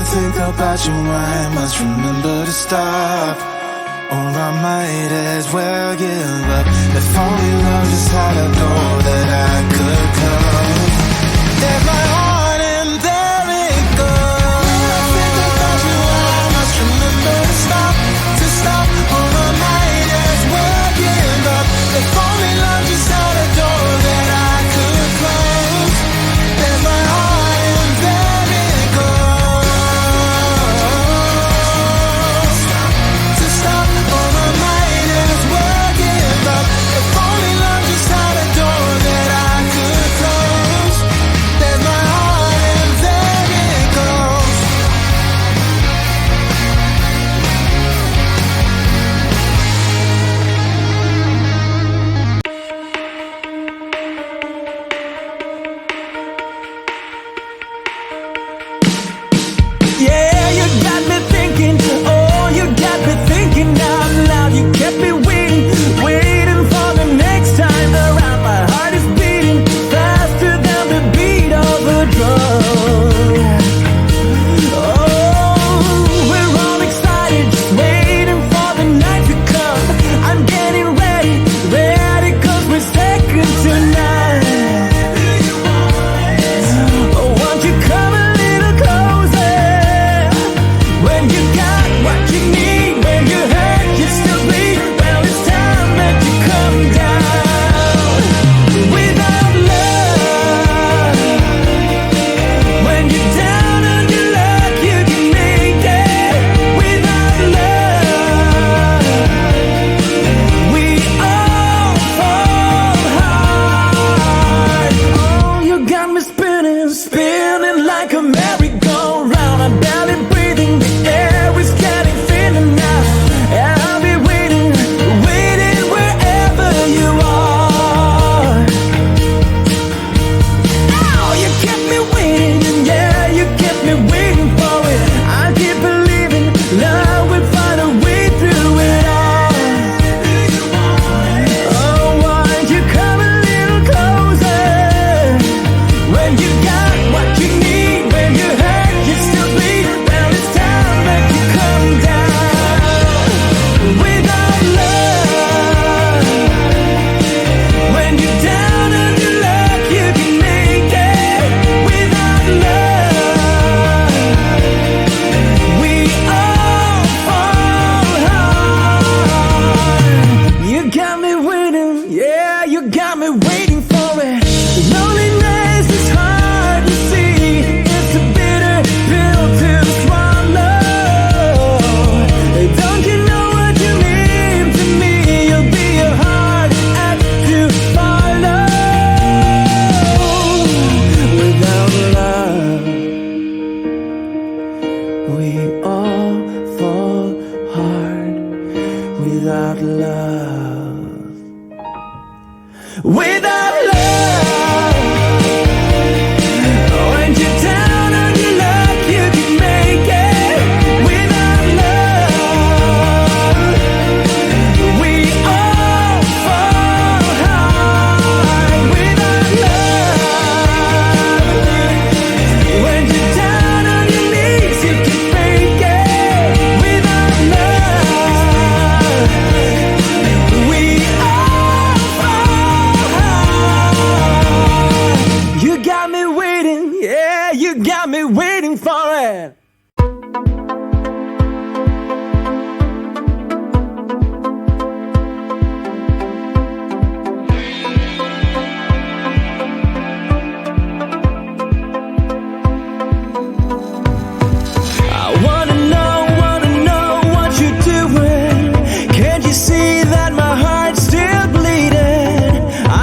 think about you, I must remember to stop, or I might as well give up. If only love just had a door that I could close. There's my heart and there it goes. When I think about you, I must remember to stop, or I might as well give up. If only love just had a door that I could close. There's my heart and there it goes. Or I might as well give up. If only love just had a door that I could close. There's my heart and there it goes. Yeah, you got me thinking, oh, you got me thinking out loud. You kept me waiting, waiting for the next time around. My heart is beating faster than the beat of a drum. Oh, we're all excited, just waiting for the night to come. I'm getting ready, ready, 'cause we're second tonight. Oh, won't you come a little closer? When you got what you need, when you hurt, you still bleed. Well, it's time that you come down. Without love, when you're down on your luck, you can make it. Without love, we all fall hard. Oh, you got me spinning, spinning like a merry-go-round. I'm barely breathing, the air is getting thinner now. I'll be waiting, waiting wherever you are. Now you kept me waiting, and yeah, you kept me waiting for it. I keep believing love would find a way through it all. Oh, won't you come a little closer? When you got what you need, when you hurt, you still bleed. Well, it's time that you come down. Without love, when you're down on your luck, you can make it. Without love, we all fall hard. You got me waiting, yeah, you got me waiting for it. Loneliness is hard to see, it's a bitter pill to swallow. Don't you know what you mean to me? You'll be a hard act to follow. Without love, we all fall hard. Without love, without love, when you're down on your luck, you can make it. Without love, we all fall hard. Without love, when you're down on your knees, you can break it. Without love, we all fall hard. You got me waiting, yeah, you got me waiting for it. I wanna know what you're doing. Can't you see that my heart's still bleeding?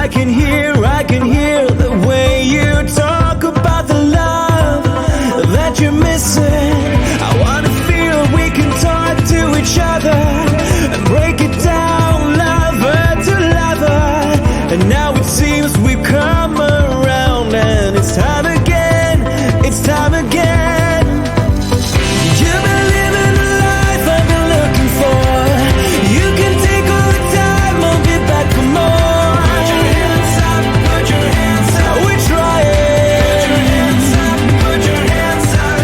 I can hear the way you talk about the love that you're missing. I wanna feel we can talk to each other and break it down lover to lover. And now it seems we've come around, and it's time again, it's time again. You've been living the life I've been looking for. You can take all the time, I'll be back for more. Put your hands up, put your hands up. We're trying. Put your hands up, put your hands up.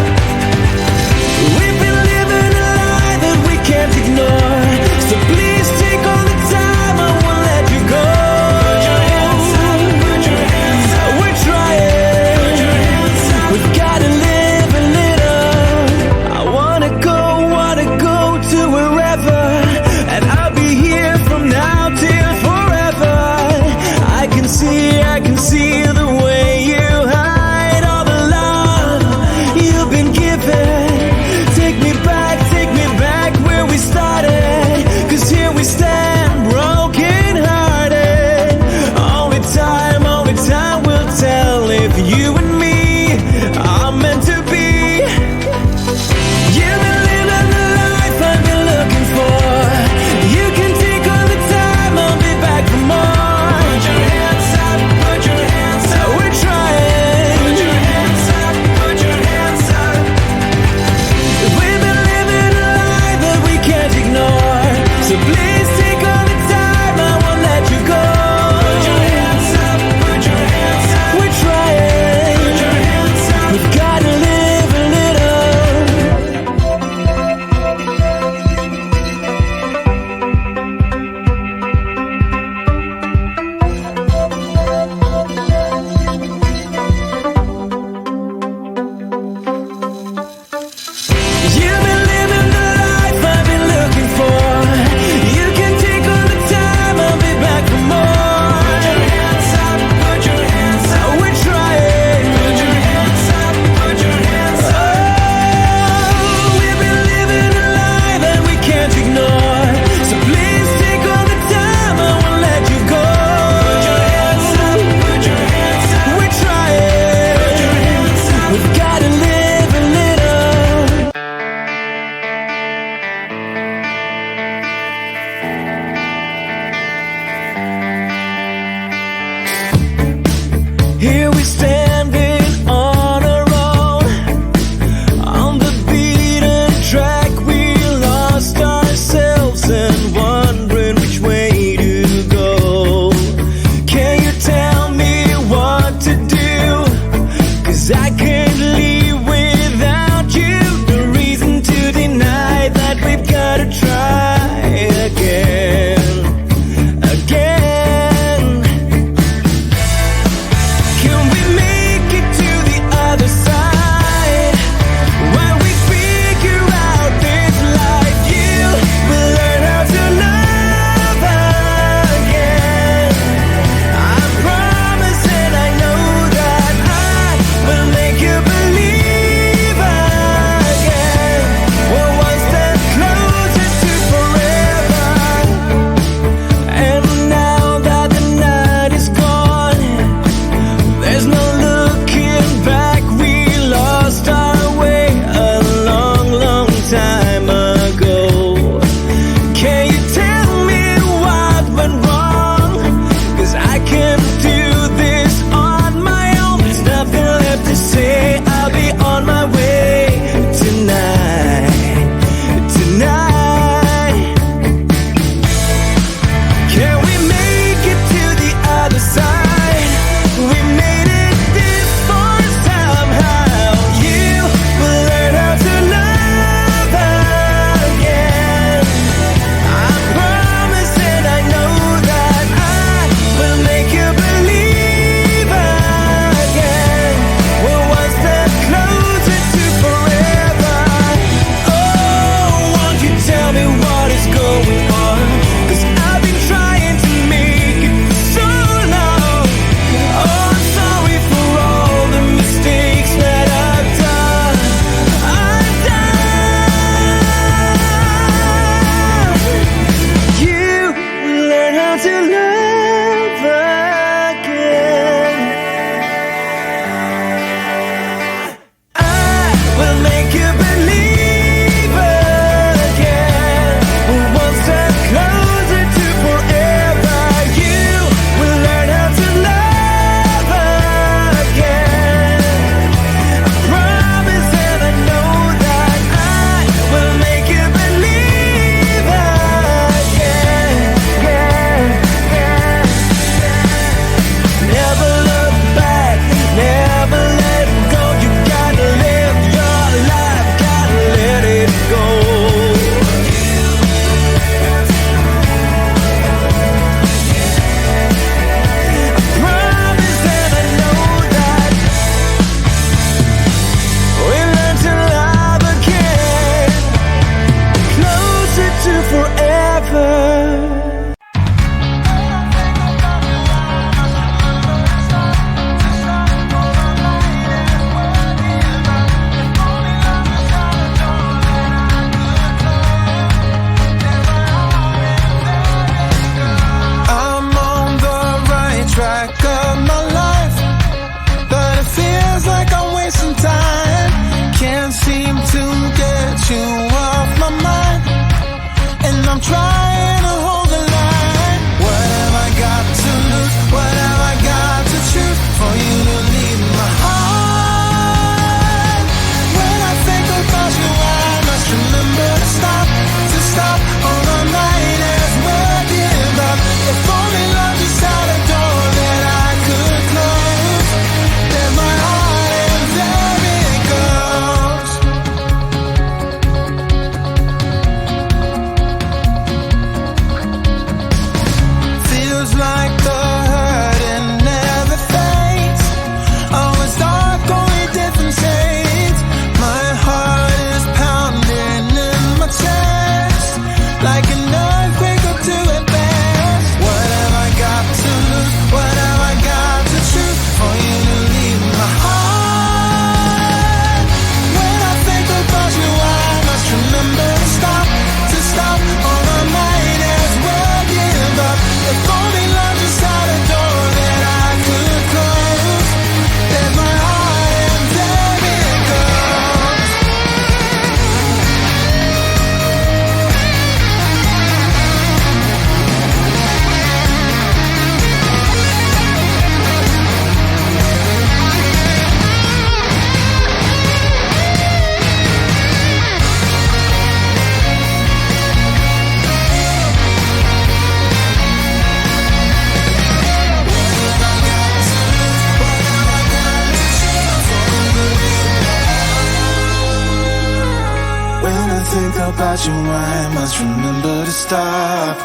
think about you, I must remember to stop.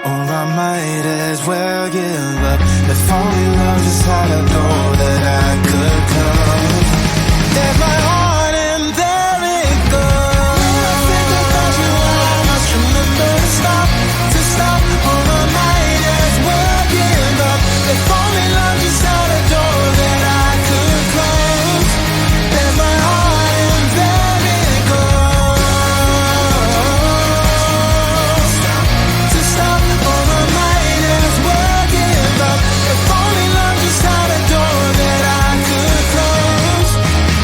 Or I might as well give up. If only love just had a door that I could close. There's my heart and there it goes. When I think about you, I must remember to stop. Or I might as well give up. If only love just had a door that I could close. There's my heart and there it goes. To stop, or I might as well give up. If only love just had a door that I could close.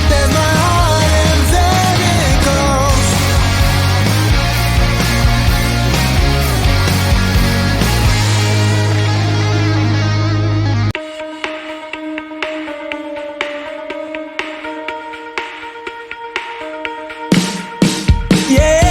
There's my heart and there it goes. Yeah.